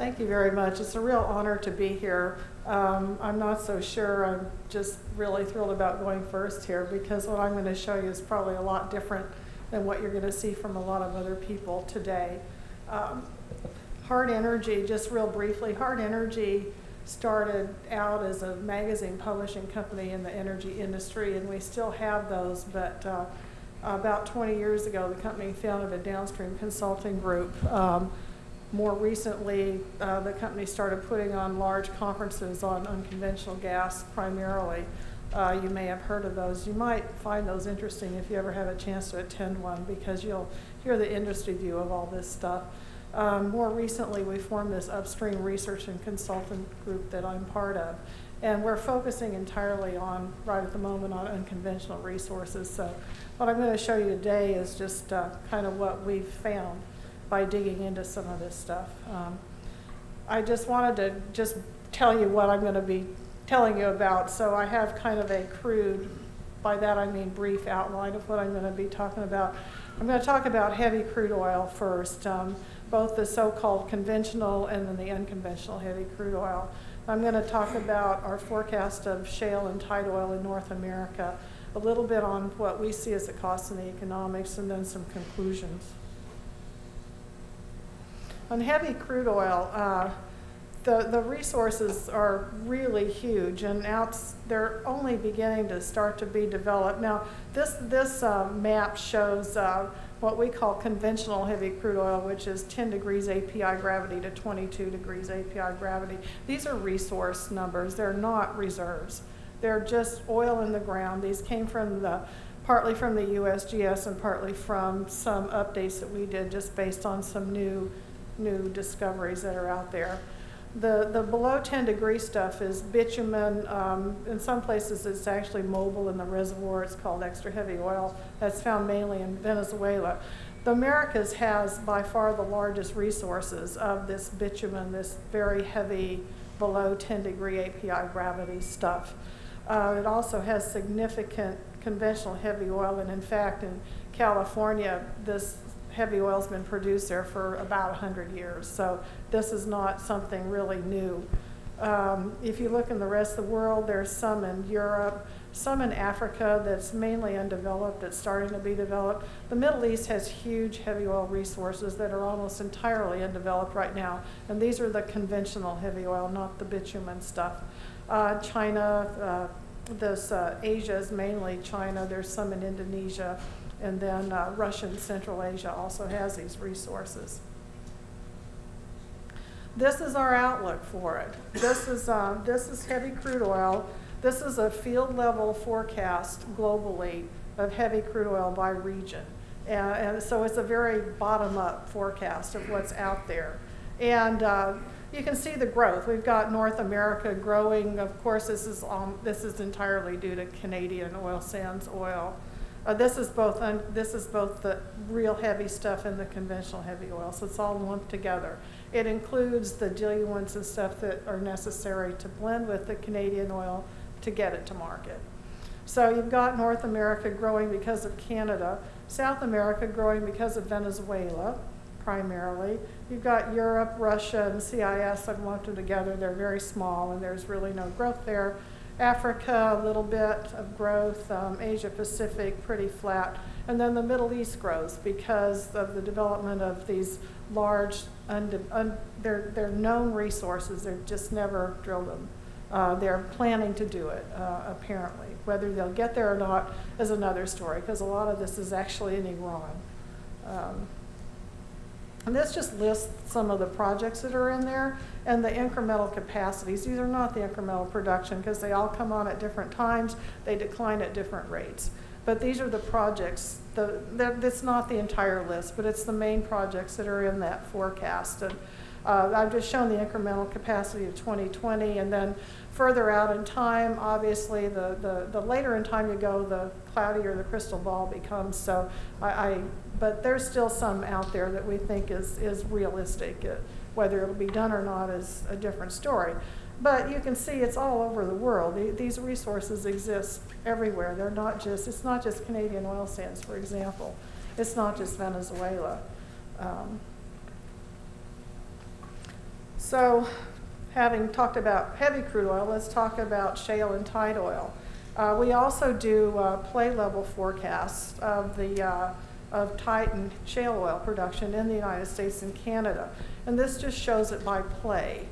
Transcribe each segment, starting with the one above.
Thank you very much. It's a real honor to be here. I'm not so sure. I'm just really thrilled about going first here because what I'm going to show you is probably a lot different than what you're going to see from a lot of other people today. Hart Energy, just real briefly, Hart Energy started out as a magazine publishing company in the energy industry, and we still have those, but about 20 years ago, the company founded a downstream consulting group. More recently, the company started putting on large conferences on unconventional gas primarily. You may have heard of those. You might find those interesting if you ever have a chance to attend one because you'll hear the industry view of all this stuff. More recently, we formed this upstream research and consultant group that I'm part of. And we're focusing entirely on, right at the moment, on unconventional resources. So what I'm going to show you today is just kind of what we've found by digging into some of this stuff. I just wanted to just tell you what I'm going to be telling you about. So I have kind of a crude, by that I mean brief outline of what I'm going to be talking about. I'm going to talk about heavy crude oil first, both the so-called conventional and then the unconventional heavy crude oil. I'm going to talk about our forecast of shale and tight oil in North America, a little bit on what we see as the costs and the economics, and then some conclusions. On heavy crude oil, the resources are really huge, and they're only beginning to start to be developed. Now, this map shows what we call conventional heavy crude oil, which is 10 degrees API gravity to 22 degrees API gravity. These are resource numbers. They're not reserves. They're just oil in the ground. These came from partly from the USGS and partly from some updates that we did just based on some new discoveries that are out there. The below 10 degree stuff is bitumen. In some places it's actually mobile in the reservoir. It's called extra heavy oil. That's found mainly in Venezuela. The Americas has by far the largest resources of this bitumen, this very heavy below 10 degree API gravity stuff. It also has significant conventional heavy oil, and in fact in California this heavy oil's been produced there for about 100 years, so this is not something really new. If you look in the rest of the world, there's some in Europe, some in Africa that's mainly undeveloped, that's starting to be developed. The Middle East has huge heavy oil resources that are almost entirely undeveloped right now, and these are the conventional heavy oil, not the bitumen stuff. China, Asia is mainly China, there's some in Indonesia, and then Russia and Central Asia also has these resources. This is our outlook for it. This is heavy crude oil. This is a field level forecast globally of heavy crude oil by region. And so it's a very bottom up forecast of what's out there. And you can see the growth. We've got North America growing. Of course, this is entirely due to Canadian oil sands oil. This is both the real heavy stuff and the conventional heavy oil, so it's all lumped together. It includes the diluents and stuff that are necessary to blend with the Canadian oil to get it to market. So you've got North America growing because of Canada, South America growing because of Venezuela, primarily. You've got Europe, Russia, and CIS. I've lumped them together. They're very small, and there's really no growth there. Africa, a little bit of growth, Asia Pacific, pretty flat, and then the Middle East grows because of the development of these large, they're known resources, they've just never drilled them. They're planning to do it, apparently. Whether they'll get there or not is another story, because a lot of this is actually in Iran. And this just lists some of the projects that are in there and the incremental capacities. These are not the incremental production because they all come on at different times. They decline at different rates. But these are the projects. That's not the entire list, but it's the main projects that are in that forecast. And I've just shown the incremental capacity of 2020, and then further out in time, obviously, the later in time you go, the cloudier the crystal ball becomes. So but there's still some out there that we think is realistic. Whether it'll be done or not is a different story. But you can see it's all over the world. These resources exist everywhere. It's not just Canadian oil sands, for example. It's not just Venezuela. So having talked about heavy crude oil, let's talk about shale and tight oil. We also do play level forecasts of the of tight and shale oil production in the United States and Canada. And this just shows it by play.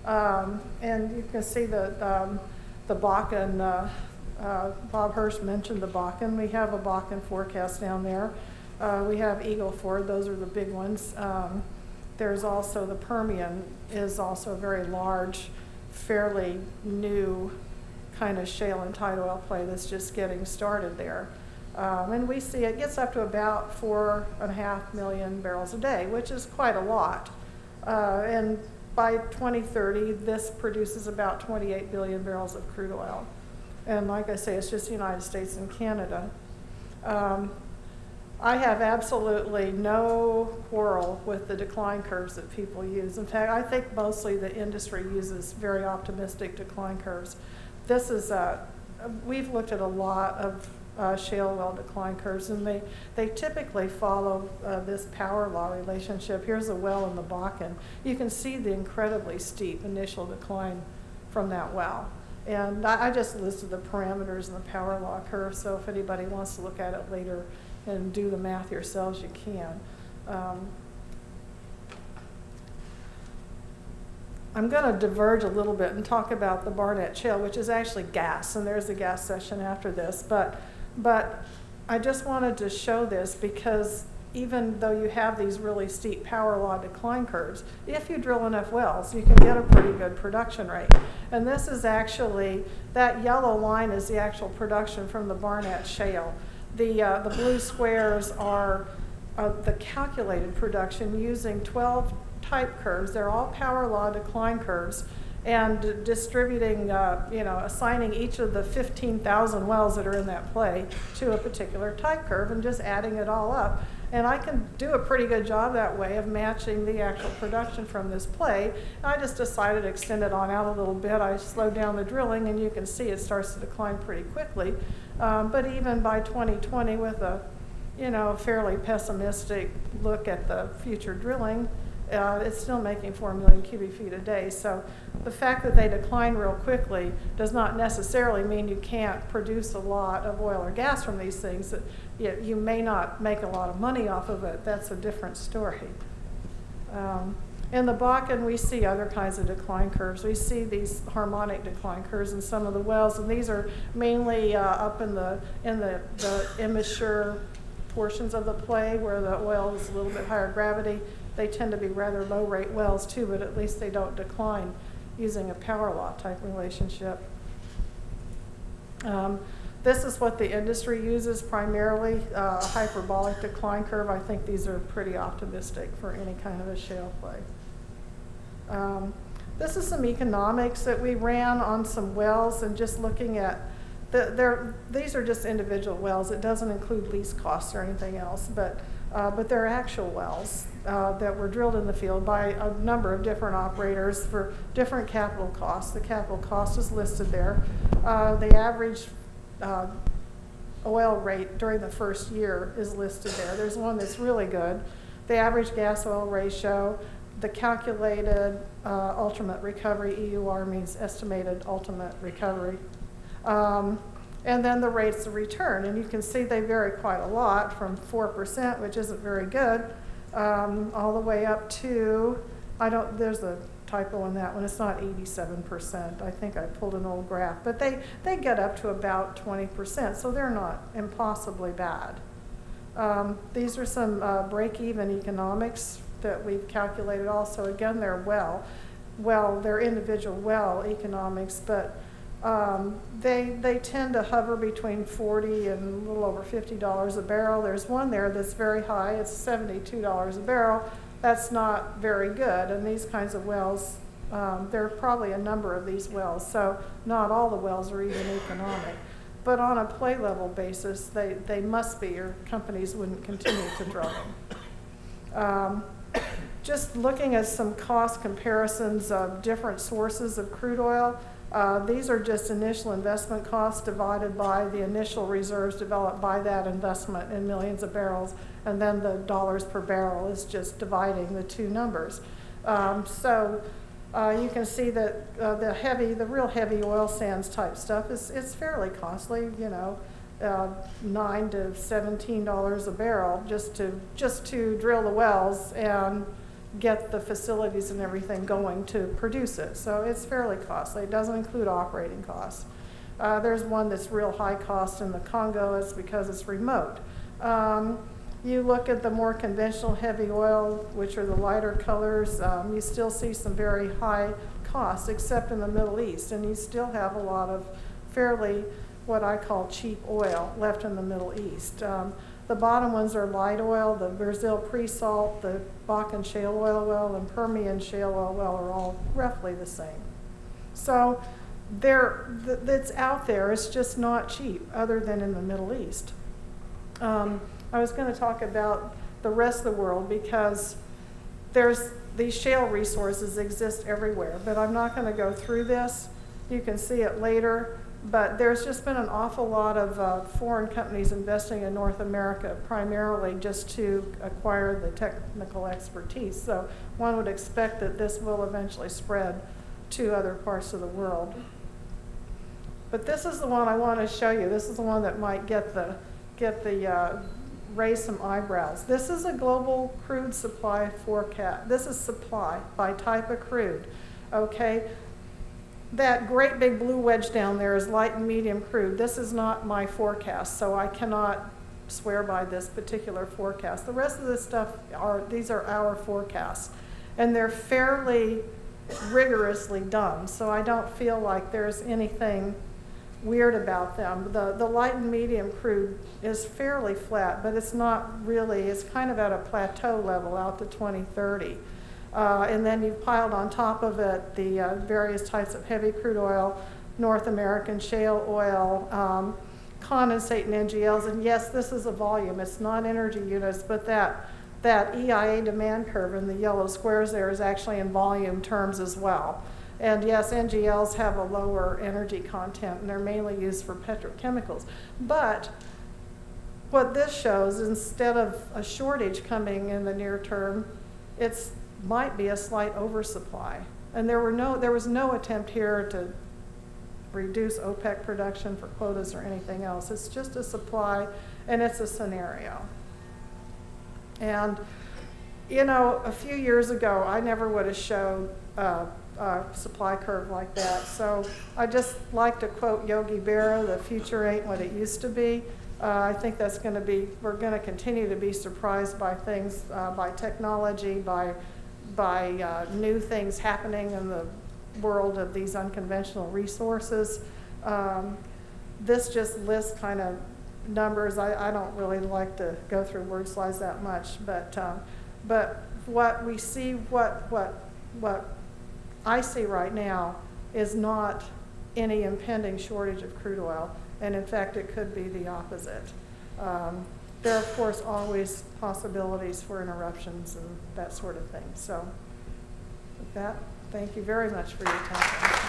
And you can see the Bakken, Bob Hirsch mentioned the Bakken. We have a Bakken forecast down there. We have Eagle Ford, those are the big ones. There's also the Permian is also a very large, fairly new kind of shale and tight oil play that's just getting started there. And we see it gets up to about 4.5 million barrels a day, which is quite a lot. And by 2030, this produces about 28 billion barrels of crude oil. And like I say, it's just the United States and Canada. I have absolutely no quarrel with the decline curves that people use. In fact, I think mostly the industry uses very optimistic decline curves. This is, we've looked at a lot of shale well decline curves, and they typically follow this power law relationship. Here's a well in the Bakken. You can see the incredibly steep initial decline from that well. And I just listed the parameters in the power law curve, so if anybody wants to look at it later and do the math yourselves, you can. I'm going to diverge a little bit and talk about the Barnett Shale, which is actually gas, and there's a gas session after this. But I just wanted to show this because even though you have these really steep power law decline curves, if you drill enough wells, you can get a pretty good production rate. And this is actually, that yellow line is the actual production from the Barnett Shale. The blue squares are the calculated production using 12 type curves. They're all power law decline curves, and distributing, assigning each of the 15,000 wells that are in that play to a particular type curve and just adding it all up. And I can do a pretty good job that way of matching the actual production from this play. I just decided to extend it on out a little bit. I slowed down the drilling, and you can see it starts to decline pretty quickly. But even by 2020, with a fairly pessimistic look at the future drilling, it's still making 4 million cubic feet a day. So the fact that they decline real quickly does not necessarily mean you can't produce a lot of oil or gas from these things. That you may not make a lot of money off of it. That's a different story. In the Bakken, we see other kinds of decline curves. We see these harmonic decline curves in some of the wells, and these are mainly up in the immature portions of the play where the oil is a little bit higher gravity. They tend to be rather low rate wells too, but at least they don't decline using a power law type relationship. This is what the industry uses primarily, a hyperbolic decline curve. I think these are pretty optimistic for any kind of a shale play. This is some economics that we ran on some wells, and just looking at these are just individual wells. It doesn't include lease costs or anything else, but they're actual wells that were drilled in the field by a number of different operators for different capital costs. The capital cost is listed there. The average oil rate during the first year is listed there. There's one that's really good. The average gas oil ratio, the calculated ultimate recovery, EUR means estimated ultimate recovery. And then the rates of return. And you can see they vary quite a lot, from 4%, which isn't very good, all the way up to, there's a typo in that one, it's not 87%. I think I pulled an old graph, but they get up to about 20%, so they're not impossibly bad. These are some break-even economics that we've calculated also. Again, they're they're individual well economics, but they tend to hover between $40 and a little over $50 a barrel. There's one there that's very high. It's $72 a barrel. That's not very good. And these kinds of wells, there are probably a number of these wells, so not all the wells are even economic. But on a play level basis, they must be, or companies wouldn't continue to drill them. Just looking at some cost comparisons of different sources of crude oil. These are just initial investment costs divided by the initial reserves developed by that investment in millions of barrels, and then the dollars per barrel is just dividing the two numbers. So You can see that the real heavy oil sands type stuff it's fairly costly, you know, $9 to $17 a barrel just to drill the wells and get the facilities and everything going to produce it. So it's fairly costly. It doesn't include operating costs. There's one that's real high cost in the Congo. It's because it's remote. You look at the more conventional heavy oil, which are the lighter colors, you still see some very high costs, except in the Middle East, and you still have a lot of fairly, what I call cheap oil left in the Middle East. The bottom ones are light oil, the Brazil pre-salt, the Bakken shale oil well, and Permian shale oil well are all roughly the same. So it's out there, it's just not cheap, other than in the Middle East. I was going to talk about the rest of the world because these shale resources exist everywhere, but I'm not going to go through this. You can see it later, but there's just been an awful lot of foreign companies investing in North America, primarily just to acquire the technical expertise. So one would expect that this will eventually spread to other parts of the world. But this is the one I want to show you. This is the one that might raise some eyebrows. This is a global crude supply forecast. This is supply by type of crude, okay? That great big blue wedge down there is light and medium crude. This is not my forecast, so I cannot swear by this particular forecast. The rest of this stuff these are our forecasts, and they're fairly rigorously done, so I don't feel like there's anything weird about them. The light and medium crude is fairly flat, but it's not really, it's kind of at a plateau level out to 2030. And then you've piled on top of it the various types of heavy crude oil, North American shale oil, condensate and NGLs. And yes, this is a volume, it's not energy units, but that EIA demand curve in the yellow squares there is actually in volume terms as well. And yes, NGLs have a lower energy content, and they're mainly used for petrochemicals. But what this shows, instead of a shortage coming in the near term, it might be a slight oversupply. And there was no attempt here to reduce OPEC production for quotas or anything else. It's just a supply, and it's a scenario. And, you know, a few years ago, I never would have showed supply curve like that. So I just like to quote Yogi Berra, the future ain't what it used to be. I think that's going to be, we're going to continue to be surprised by things, by technology, by new things happening in the world of these unconventional resources. This just lists kind of numbers. I don't really like to go through word slides that much, but what we see, what I see right now is not any impending shortage of crude oil, and in fact it could be the opposite. There are of course always possibilities for interruptions and that sort of thing. So with that, thank you very much for your attention.